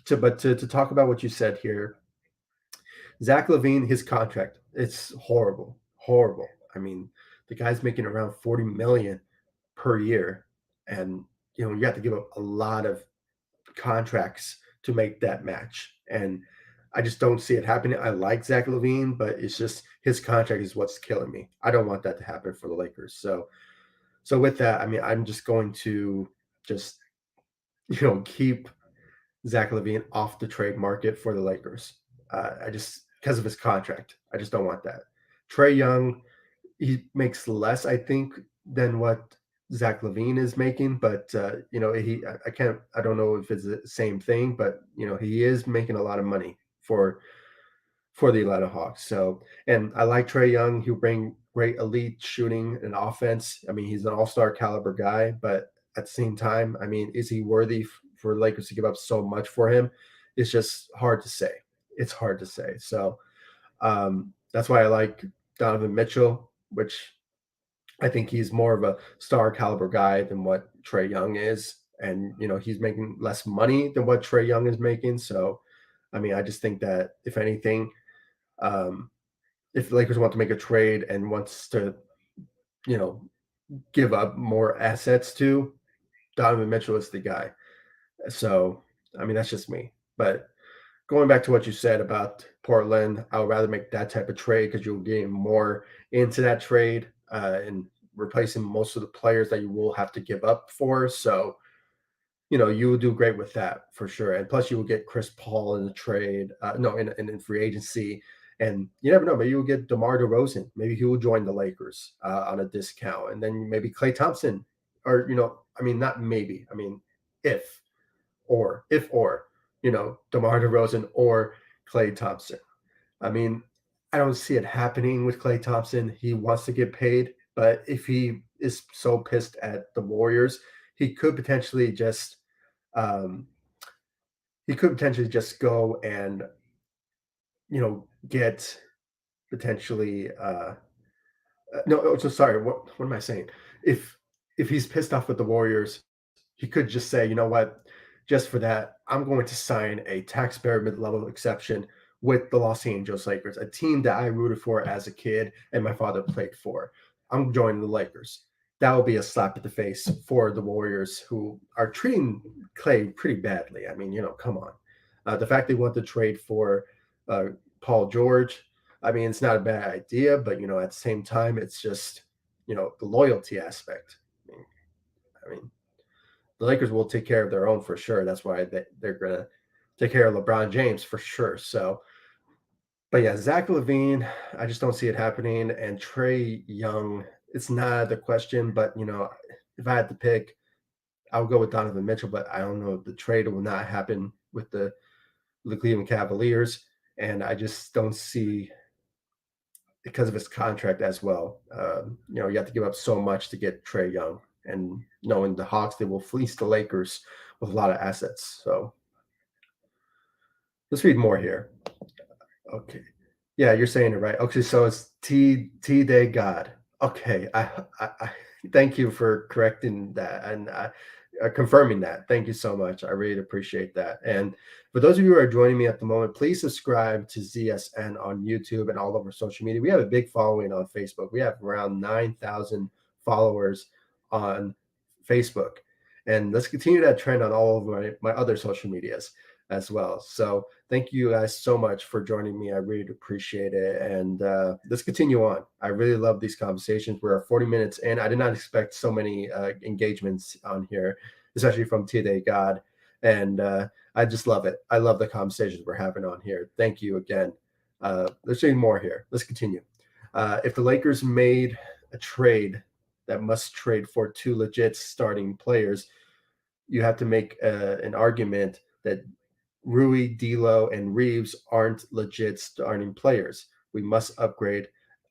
to talk about what you said here, Zach Levine, his contract, it's horrible, horrible. I mean, the guy's making around 40 million per year, and you have to give up a lot of contracts to make that match. And I just don't see it happening. I like Zach Levine, but it's just his contract is what's killing me. I don't want that to happen for the Lakers. So with that, I mean, I'm just going to just keep Zach Levine off the trade market for the Lakers. I just because of his contract. I just don't want that. Trey Young, he makes less, I think, than what Zach Levine is making, but I can't, I don't know if it's the same thing, but he is making a lot of money for the Atlanta Hawks. So, and I like Trey Young. He'll bring great elite shooting and offense. I mean, he's an all-star caliber guy, but at the same time, I mean, is he worthy for Lakers to give up so much for him? It's just hard to say. It's hard to say. So that's why I like Donovan Mitchell, which I think he's more of a star caliber guy than what Trey Young is. And, he's making less money than what Trey Young is making. So, I mean, I just think that if anything, um, if the Lakers want to make a trade and wants to, you know, give up more assets to, Donovan Mitchell is the guy. So, I mean, that's just me. But going back to what you said about Portland, I would rather make that type of trade because you'll gain more into that trade and replacing most of the players that you will have to give up for. So, you will do great with that for sure. And plus, you will get Chris Paul in the trade, no, in free agency. And you never know, maybe you'll get DeMar DeRozan. Maybe he will join the Lakers on a discount. And then maybe Klay Thompson, or, I mean, not maybe, I mean, if, if, DeMar DeRozan or Klay Thompson. I mean, I don't see it happening with Klay Thompson. He wants to get paid, but if he is so pissed at the Warriors, he could potentially just um, go and get potentially no, so sorry, what am I saying? If he's pissed off with the Warriors, he could just say, you know what, just for that, I'm going to sign a taxpayer mid-level exception with the Los Angeles Lakers, a team that I rooted for as a kid and my father played for. I'm joining the Lakers. That would be a slap at the face for the Warriors, who are treating Clay pretty badly. I mean, come on. The fact they want to trade for uh, Paul George, I mean, it's not a bad idea, but at the same time, it's just the loyalty aspect. I mean, the Lakers will take care of their own for sure. That's why they're gonna take care of LeBron James for sure. So, but yeah, Zach Levine, I just don't see it happening. And Trey Young, it's not the question, but if I had to pick, I would go with Donovan Mitchell. But I don't know, the trade will not happen with the Cleveland Cavaliers, and I just don't see because of his contract as well. You have to give up so much to get Trey Young, and knowing the Hawks, they will fleece the Lakers with a lot of assets. So let's read more here. Okay. Yeah, you're saying it right. Okay, so it's T Day God. Okay, I thank you for correcting that and confirming that. Thank you so much. I really appreciate that. And for those of you who are joining me at the moment, please subscribe to ZSN on YouTube and all over social media. We have a big following on Facebook. We have around 9,000 followers on Facebook, and let's continue that trend on all of my other social medias as well. So thank you guys so much for joining me. I really appreciate it. And let's continue on. I really love these conversations. We're 40 minutes in. I did not expect so many engagements on here, especially from Today God. And I just love it. I love the conversations we're having on here. Thank you again. Let's do more here. Let's continue. If the Lakers made a trade that must trade for two legit starting players, you have to make an argument that Rui, D'Lo, and Reeves aren't legit starting players. We must upgrade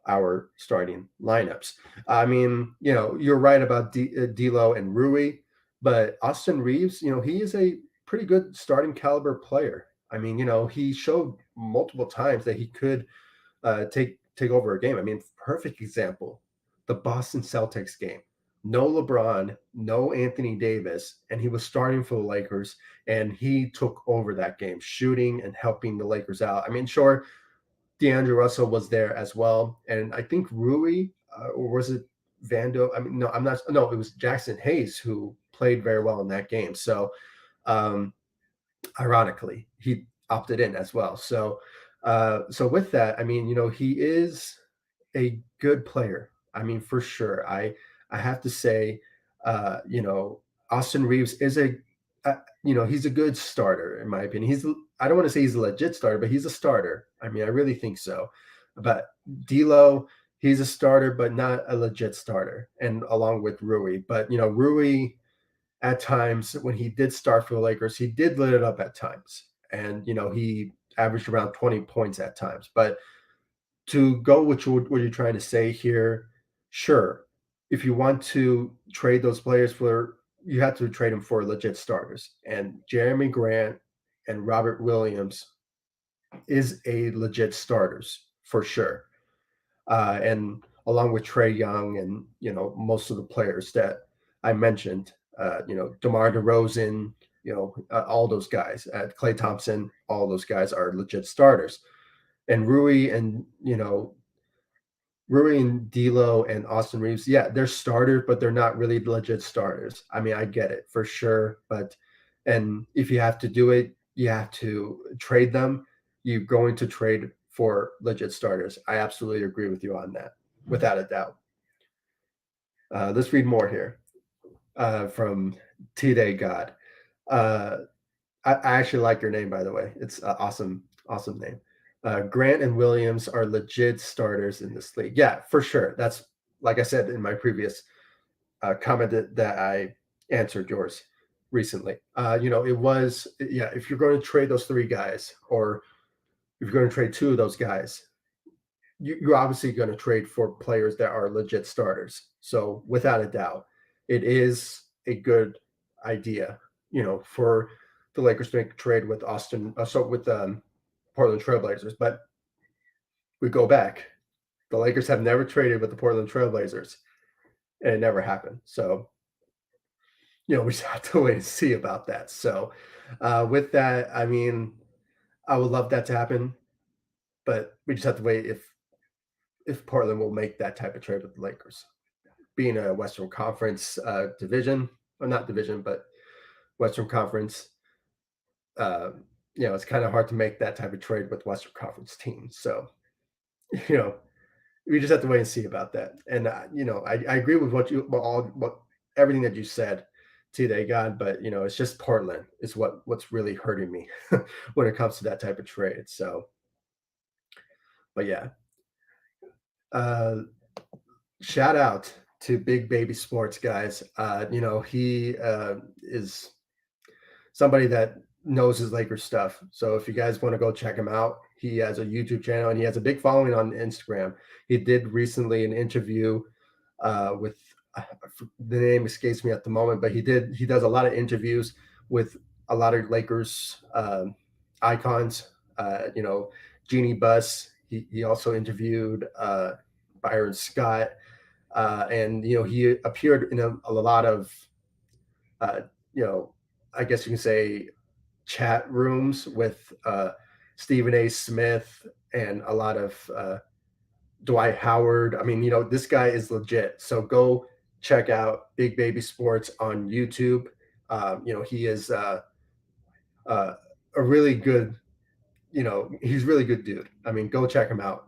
our starting lineups. I mean, you're right about D'Lo and Rui, but Austin Reeves, he is a pretty good starting caliber player. I mean, he showed multiple times that he could take over a game. I mean, perfect example, the Boston Celtics game. No LeBron, no Anthony Davis, and he was starting for the Lakers, and he took over that game, shooting and helping the Lakers out. I mean, sure, D'Angelo Russell was there as well, and I think Rui, or was it Vando? I mean, no, I'm not. No, it was Jackson Hayes who played very well in that game. So, um, ironically, he opted in as well. So, so with that, I mean, he is a good player. I mean, for sure. I have to say, Austin Reeves is he's a good starter in my opinion. I don't want to say he's a legit starter, but he's a starter. I mean, I really think so. But D'Lo, he's a starter, but not a legit starter. And along with Rui, but Rui at times when he did start for the Lakers, he did lit it up at times, and he averaged around 20 points at times. But to go with what you're trying to say here, sure. If you want to trade those players you have to trade them for legit starters. And Jeremy Grant and Robert Williams is a legit starters for sure. And along with Trey Young and most of the players that I mentioned, DeMar DeRozan, all those guys, Clay Thompson, all those guys are legit starters. And Rui and D'Lo and Austin Reeves, yeah, they're starters, but they're not really legit starters. I mean, I get it for sure, and if you have to do it, you have to trade them. You're going to trade for legit starters. I absolutely agree with you on that, without a doubt. Let's read more here from T Day God. Uh, I actually like your name, by the way. It's an awesome, awesome name. Grant and Williams are legit starters in this league. Yeah, for sure. That's like I said in my previous comment that I answered yours recently. It was, yeah, if you're going to trade those three guys, or if you're going to trade two of those guys, you're obviously going to trade for players that are legit starters. So without a doubt, it is a good idea, for the Lakers to make a trade with Portland Trailblazers. But we go back, the Lakers have never traded with the Portland Trailblazers, and it never happened. So we just have to wait and see about that. So with that, I mean, I would love that to happen, but we just have to wait if Portland will make that type of trade with the Lakers. Being a Western Conference division, or not division, but Western Conference, uh, it's kind of hard to make that type of trade with Western Conference teams. So, you know, we just have to wait and see about that. And I agree with what everything that you said today, God. But it's just Portland is what's really hurting me when it comes to that type of trade. So, but yeah, uh, shout out to Big Baby Sports, guys. He is somebody that knows his Lakers stuff. So if you guys want to go check him out, he has a YouTube channel and he has a big following on Instagram. He did recently an interview with the name escapes me at the moment, but he does a lot of interviews with a lot of Lakers icons. Jeannie Buss. He also interviewed Byron Scott, and he appeared in a lot of uh, you know I guess you can say chat rooms with Stephen A. Smith and a lot of Dwight Howard. I mean, this guy is legit. So go check out Big Baby Sports on YouTube. He is uh, a really good, he's a really good dude. I mean, go check him out.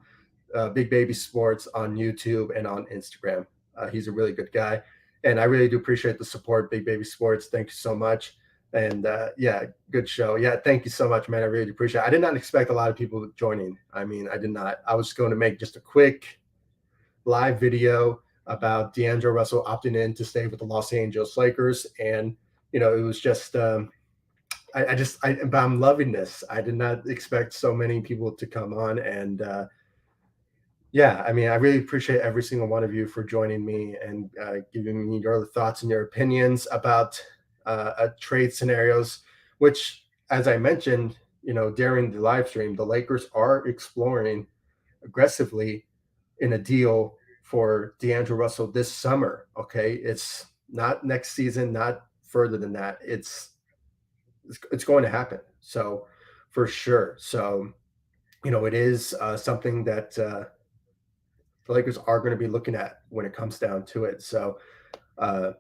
Big Baby Sports on YouTube and on Instagram. He's a really good guy. And I really do appreciate the support, Big Baby Sports. Thank you so much. And yeah, good show. Yeah, thank you so much, man. I really appreciate it. I did not expect a lot of people joining. I mean, I did not. I was going to make just a quick live video about D'Angelo Russell opting in to stay with the Los Angeles Lakers. And, it was just, but I'm loving this. I did not expect so many people to come on. And yeah, I mean, I really appreciate every single one of you for joining me and giving me your thoughts and your opinions about trade scenarios, which, as I mentioned, during the live stream, the Lakers are exploring aggressively in a deal for D'Angelo Russell this summer. Okay, it's not next season, not further than that. It's going to happen. So for sure. So it is something that the Lakers are going to be looking at when it comes down to it. So uh,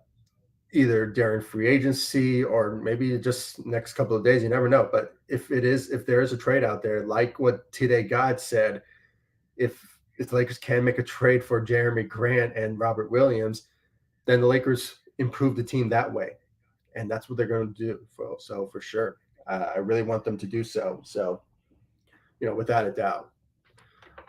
either during free agency or maybe just next couple of days, you never know. But if there is a trade out there, like what Today God said, if the Lakers can make a trade for Jeremy Grant and Robert Williams, then the Lakers improve the team that way. and that's what they're going to do. For sure, I really want them to do so. So without a doubt.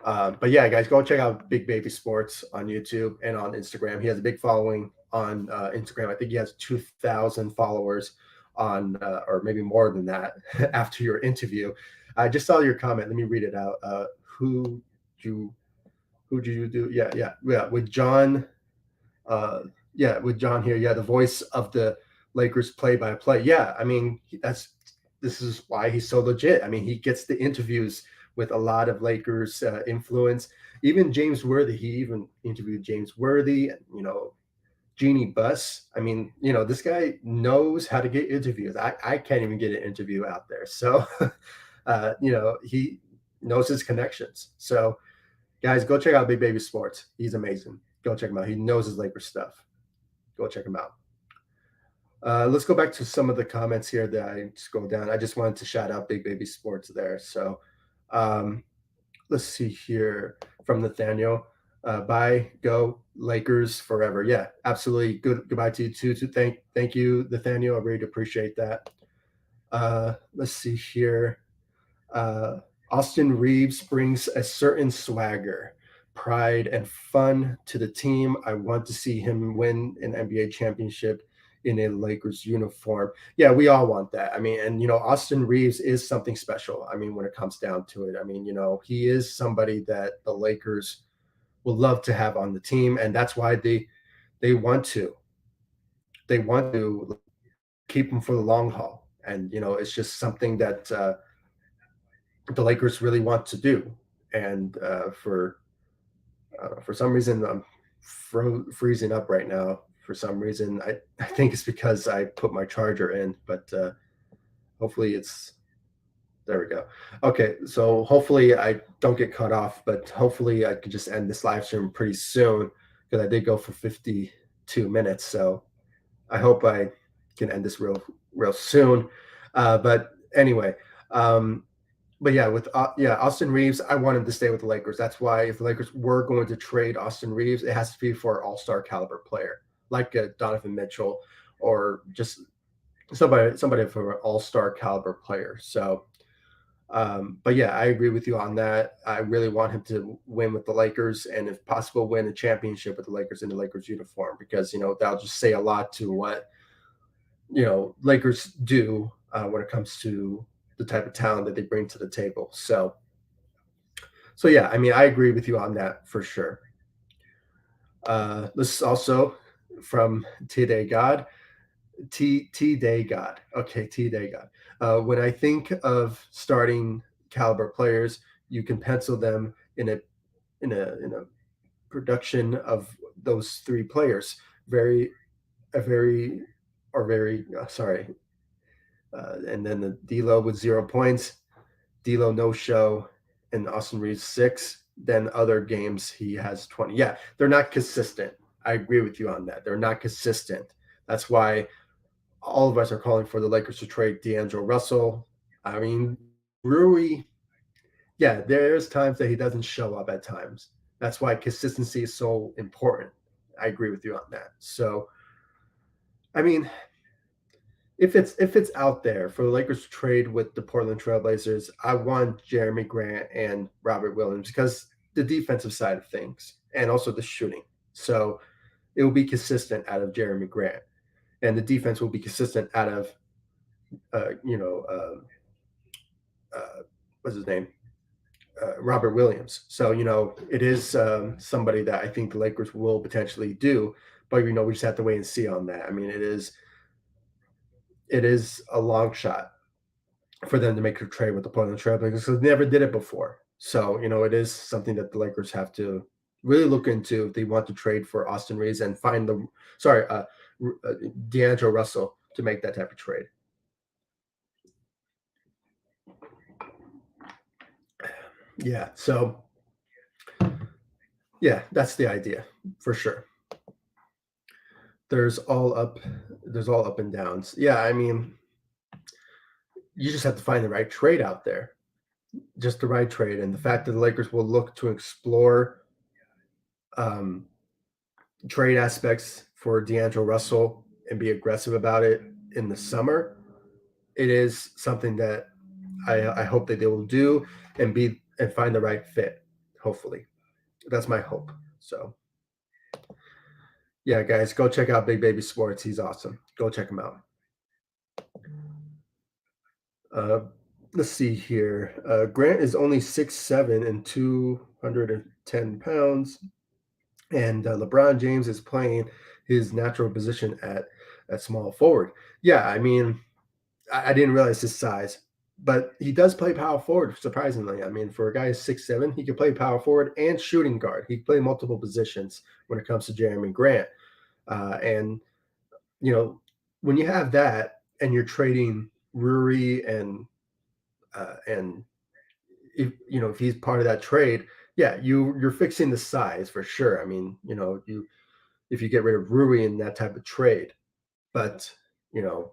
But yeah, guys, go check out Big Baby Sports on YouTube and on Instagram. He has a big following on Instagram. I think he has 2,000 followers on, or maybe more than that. After your interview, I just saw your comment. Let me read it out. Who do who do you do? Yeah, with John. Uh, yeah, with John here. Yeah, the voice of the Lakers play-by-play. Yeah, I mean this is why he's so legit. I mean, he gets the interviews with a lot of Lakers influence. Even James Worthy, he even interviewed James Worthy. Jeannie Buss. I mean, this guy knows how to get interviews. I can't even get an interview out there. So, he knows his connections. So, guys, go check out Big Baby Sports. He's amazing. Go check him out. He knows his Lakers stuff. Go check him out. Let's go back to some of the comments here that I scrolled down. I just wanted to shout out Big Baby Sports there. So, um, let's see here from Nathaniel. Bye, go Lakers forever. Yeah, absolutely. Goodbye to you too. Thank you, Nathaniel. I really appreciate that. Let's see here. Uh, Austin Reeves brings a certain swagger, pride, and fun to the team. I want to see him win an NBA championship in a Lakers uniform. Yeah, we all want that. I mean, and Austin Reeves is something special. I mean, when it comes down to it, I mean, he is somebody that the Lakers will love to have on the team, and that's why they want to keep him for the long haul. And it's just something that the Lakers really want to do. And for some reason, I'm freezing up right now. For some reason, I think it's because I put my charger in, but hopefully it's there. We go. Okay, so hopefully I don't get cut off, but hopefully I could just end this live stream pretty soon because I did go for 52 minutes. So I hope I can end this real soon. But anyway, but yeah, with Austin Reeves, I want him to stay with the Lakers. That's why if the Lakers were going to trade Austin Reeves, it has to be for an all-star caliber player like Donovan Mitchell or just somebody for an all-star caliber player. So, but yeah, I agree with you on that. I really want him to win with the Lakers and if possible win a championship with the Lakers in the Lakers uniform because that'll just say a lot to what Lakers do when it comes to the type of talent that they bring to the table. So yeah, I mean, I agree with you on that for sure. This is also from T-Day God. T-Day God. Okay, T-Day God. When I think of starting caliber players, you can pencil them in a production of those three players. Sorry. And then the D'Lo with 0 points, D'Lo no show, and Austin Reeves 6. Then other games he has 20. Yeah, they're not consistent. I agree with you on that. They're not consistent. That's why all of us are calling for the Lakers to trade D'Angelo Russell. I mean, Rui, yeah, there's times that he doesn't show up at times. That's why consistency is so important. I agree with you on that. So, I mean, if it's out there for the Lakers to trade with the Portland Trailblazers, I want Jeremy Grant and Robert Williams because the defensive side of things and also the shooting. So it will be consistent out of Jeremy Grant, and the defense will be consistent out of, what's his name, Robert Williams. So it is somebody that I think the Lakers will potentially do, but we just have to wait and see on that. I mean, it is a long shot for them to make a trade with the Portland Trailblazers because they never did it before. So, it is something that the Lakers have to really look into if they want to trade for Austin Reeves and find D'Angelo Russell to make that type of trade. Yeah. So, yeah, that's the idea for sure. There's all up and downs. Yeah. I mean, you just have to find the right trade out there. Just the right trade. And the fact that the Lakers will look to explore trade aspects for D'Angelo Russell and be aggressive about it, in the summer, it is something that I hope that they will do and be and find the right fit. Hopefully, that's my hope. So yeah, guys, go check out Big Baby Sports. He's awesome. Go check him out. Uh, let's see here. Grant is only 6'7" and 210 pounds, and LeBron James is playing his natural position at small forward. Yeah, I mean, I didn't realize his size, but he does play power forward. Surprisingly, I mean, for a guy who's 6'7", he can play power forward and shooting guard. He can play multiple positions when it comes to Jeremy Grant. And you know, when you have that, and you're trading Ruri and if if he's part of that trade, yeah, you're fixing the size for sure. I mean, you if you get rid of Rui in that type of trade, but you know,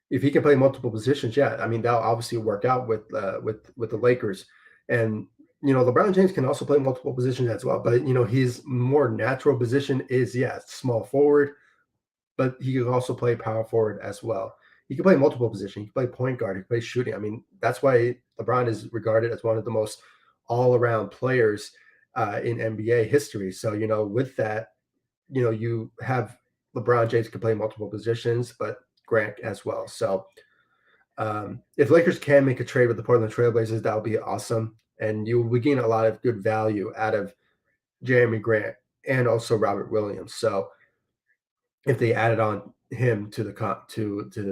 if he can play multiple positions, yeah, I mean that'll obviously work out with the Lakers, and LeBron James can also play multiple positions as well. But his more natural position is small forward, but he can also play power forward as well. He can play multiple positions. He can play point guard. He can play shooting. I mean, that's why LeBron is regarded as one of the most all-around players in NBA history. So, with that, you have LeBron James can play multiple positions, but Grant as well. So, if Lakers can make a trade with the Portland Trailblazers, that would be awesome, and you will gain a lot of good value out of Jeremy Grant and also Robert Williams. So, if they added on him to the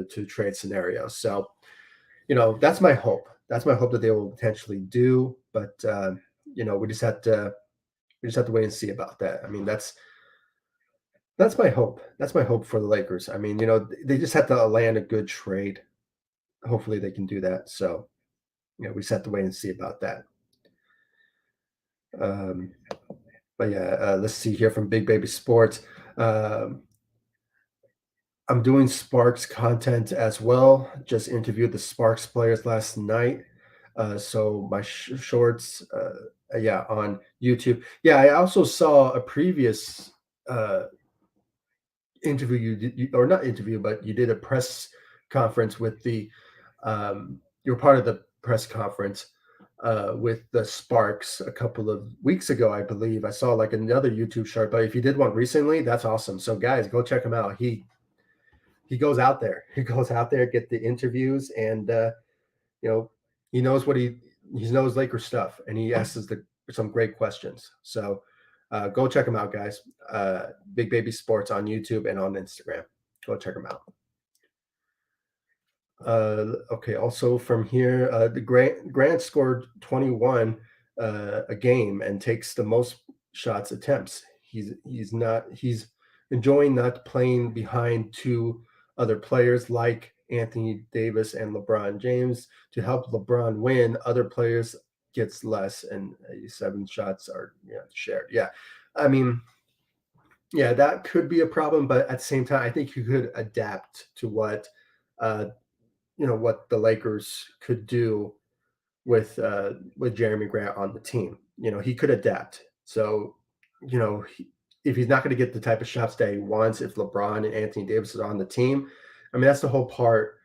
to trade scenario. So, that's my hope. That's my hope that they will potentially do. But we just have to wait and see about that. I mean, that's my hope. That's my hope for the Lakers. I mean, they just have to land a good trade. Hopefully, they can do that. So, we just have to wait and see about that. Um, but yeah, let's see here from Big Baby Sports. Um, I'm doing Sparks content as well. Just interviewed the Sparks players last night. So my shorts, yeah, on YouTube. Yeah, I also saw a previous uh, interview or not interview, but you did a press conference with you were part of the press conference with the Sparks a couple of weeks ago, I believe. I saw like another YouTube short, but if you did one recently, that's awesome. So guys, go check him out. He goes out there. He goes out there, get the interviews, and you know, he knows he knows Laker stuff, and he asks some great questions. So go check him out, guys. Big Baby Sports on YouTube and on Instagram. Go check him out. Okay. Also from here, the Grant scored 21 a game and takes the most shots attempts. He's enjoying not playing behind two other players like Anthony Davis and LeBron James to help LeBron win. Other players gets less, and 7 shots are shared. Yeah, I mean, yeah, that could be a problem, but at the same time, I think you could adapt to uh, what the Lakers could do with Jeremy Grant on the team. He could adapt. So, if he's not going to get the type of shots that he wants, if LeBron and Anthony Davis are on the team, I mean that's the whole part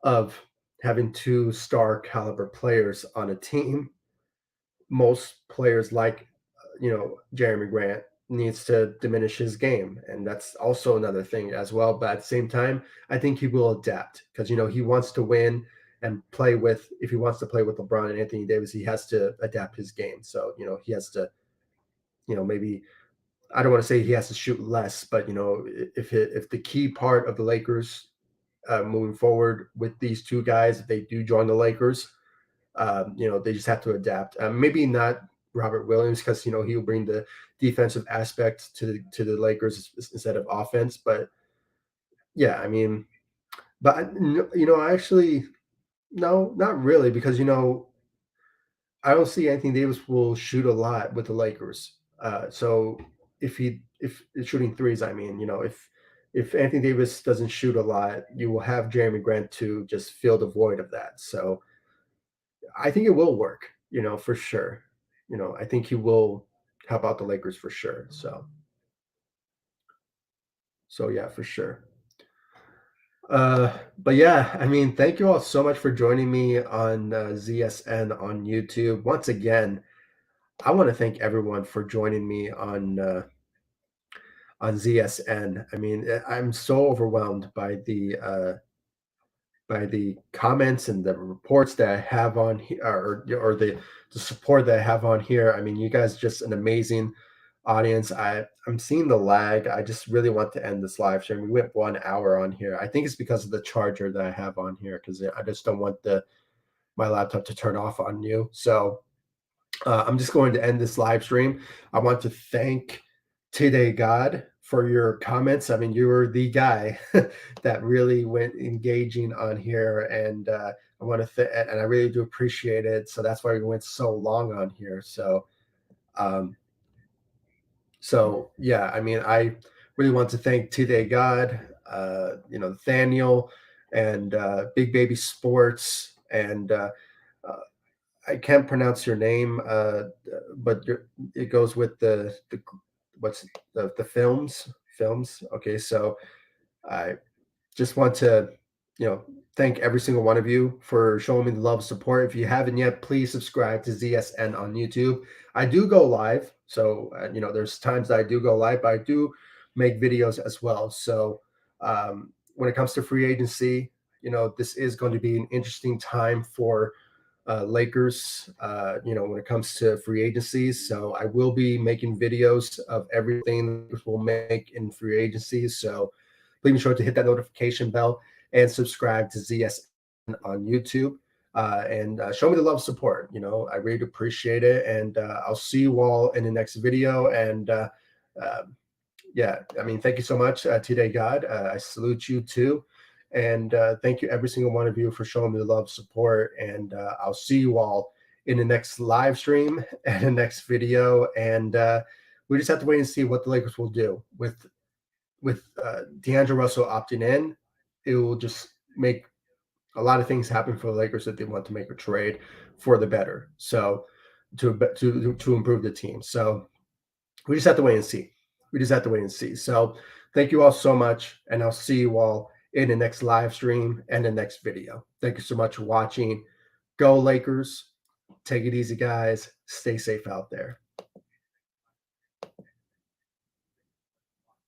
of having two star caliber players on a team. Most players like Jeremy Grant needs to diminish his game, and that's also another thing as well. But at the same time, I think he will adapt because he wants to win and play with. If he wants to play with LeBron and Anthony Davis, he has to adapt his game. So he has to maybe I don't want to say he has to shoot less, but if the key part of the Lakers moving forward with these two guys, if they do join the Lakers, they just have to adapt. Maybe not Robert Williams because he'll bring the defensive aspect to the Lakers instead of offense. But yeah, I mean, but I actually no, not really because I don't see Anthony Davis will shoot a lot with the Lakers. So if it's shooting threes, I mean, if Anthony Davis doesn't shoot a lot, you will have Jeremy Grant to just fill the void of that. So I think it will work, for sure. I think he will help out the Lakers for sure. So yeah, for sure. But yeah, I mean, thank you all so much for joining me on ZSN on YouTube. Once again, I want to thank everyone for joining me on ZSN. I mean, I'm so overwhelmed by the comments and the reports that I have on here, or the support that I have on here. I mean, you guys just an amazing audience. I'm seeing the lag. I just really want to end this live stream. We went 1 hour on here. I think it's because of the charger that I have on here because I just don't want the my laptop to turn off on you. So I'm just going to end this live stream. I want to thank Today God for your comments. I mean, you were the guy that really went engaging on here, and I want to and I really do appreciate it. So that's why we went so long on here. Um, so yeah, I mean, I really want to thank Today God, Nathaniel, and Big Baby Sports, and uh, I can't pronounce your name, but it goes with the what's the films. Okay, so I just want to, you know, thank every single one of you for showing me the love and support. If you haven't yet, please subscribe to ZSN on YouTube. I do go live, so there's times that I do go live, but I do make videos as well. So when it comes to free agency, this is going to be an interesting time for Lakers, when it comes to free agencies. So I will be making videos of everything we'll make in free agencies. So please be sure to hit that notification bell and subscribe to ZSN on YouTube. And show me the love support. I really appreciate it. And I'll see you all in the next video. And uh, yeah, I mean, thank you so much, Today God. I salute you too. And thank you, every single one of you, for showing me the love, support. And I'll see you all in the next live stream and the next video. And we just have to wait and see what the Lakers will do with D'Angelo Russell opting in. It will just make a lot of things happen for the Lakers if they want to make a trade for the better. So to improve the team. So we just have to wait and see. We just have to wait and see. So thank you all so much, and I'll see you all in the next live stream and the next video. Thank you so much for watching. Go Lakers. Take it easy, guys. Stay safe out there.